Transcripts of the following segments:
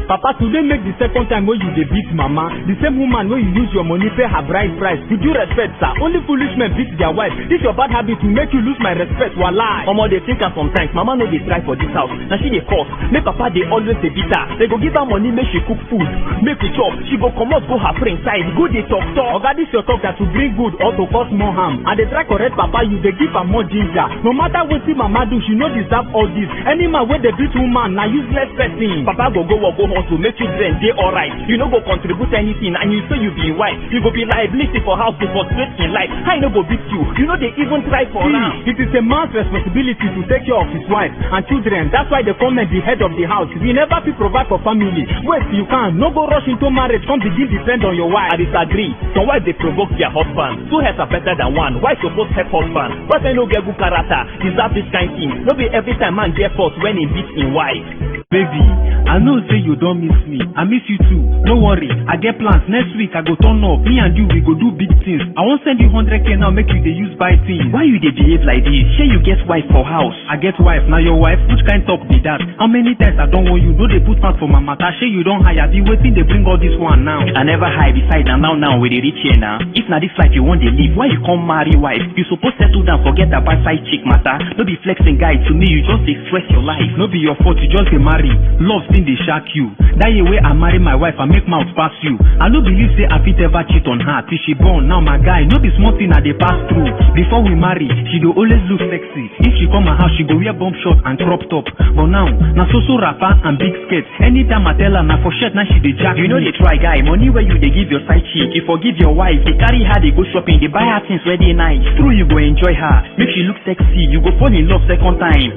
Papa, today make the second time where you dey beat mama. The same woman where you use your money pay her bride price. With due respect, sir, only foolish men beat their wife. This your bad habit will make you lose my respect. Walai. Omo, they think sometimes mama no dey try for this house. Now she dey cost. Make papa dey always dey beat her. They go give her money make she cook food, make we chop. She go come out go her friend side. Go dey talk. Oga, this your talk that to bring good or to cause more harm. And they try correct papa, you they give her more ginger. No matter what mama do, she no deserve all this. Any man wey dey beat woman na useless person. Papa go work, go hustle, make children dey alright. You no go contribute anything, and you say you be wife. You go be liability for house, be frustrate in life. I no go beat you. You know they even try for now. It is a man's responsibility to take care of his wife and children. That's why they come at the head of the house. We never fit provide for family. Wait, you can no go rush into marriage. Come begin depend on your wife. I disagree. Some wives they provoke their husband. Two heads are better than one. Why suppose help husband? But I no get good character. Deserve this kind thing. No be every time man get force when he beats in wife. Baby, I know say you don't miss me. I miss you too. No worry, I get plans. Next week I go turn up. Me and you, we go do big things. I won't send you 100K now, make you they use buy things. Why you they behave like this? Say you get wife for house. I get wife, now your wife. Which kind talk be that? How many times I don't want you? No, they put pants for my matter. Say you don't hire. Be waiting, they bring all this one now. I never hire beside now we they reach here now. If not this life you want they live, why you come marry wife? You supposed settle down, forget about side chick matter. No be flexing guy to me, you just express your life. No be your fault, you just get married. Love thing they shock you. That year way I marry my wife, I make mouth pass you. I no believe say I fit ever cheat on her till she born. Now my guy, no be small thing that they pass through. Before we marry, she do always look sexy. If she come my house, she go wear bump short and crop top. But now so rapper and big skirt. Anytime I tell her na for shirt, now she dey jack. You know they try guy, money where you they give your side chick. You forgive your wife, they carry her, they go shopping, they buy her things where they nice. True, you go enjoy her, make she look sexy, you go fall in love second time.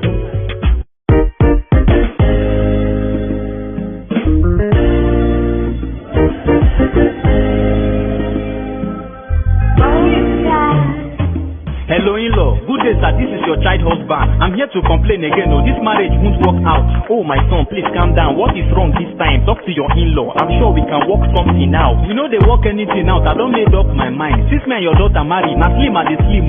Hello in-law, good day sir, this is your child husband. I'm here to complain again, this marriage won't work out. Oh my son, please calm down, what is wrong this time? Talk to your in-law, I'm sure we can work something out. You know they work anything out, I don't made up my mind. Since me and your daughter marry, na slim and they slim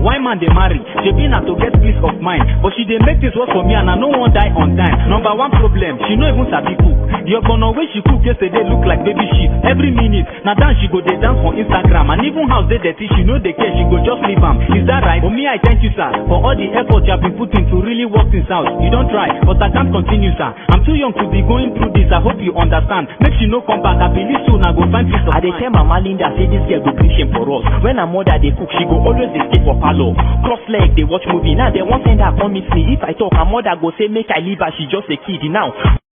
why man they marry? She been to get peace of mind, but she they make this work for me and I no one die on time. Number one problem, she no even sabi cook. The ogbono way she cook yesterday look like baby shit. Every minute, now dance she go they dance for Instagram, and even house they dirty, she know they care, she go just leave them. Is that right? For me, I thank you, sir, for all the effort you have been putting to really work things out. You don't try, but I can't continue, sir. I'm too young to be going through this. I hope you understand. Make she no come back. I believe soon I go find peace of mind. I tell Mama Linda say this girl go bring shame for us. When her mother they cook, she go always escape for parlor. Cross leg, they watch movie. Now they won't send her come meet me. If I talk, her mother go say make I leave her. She just a kid now.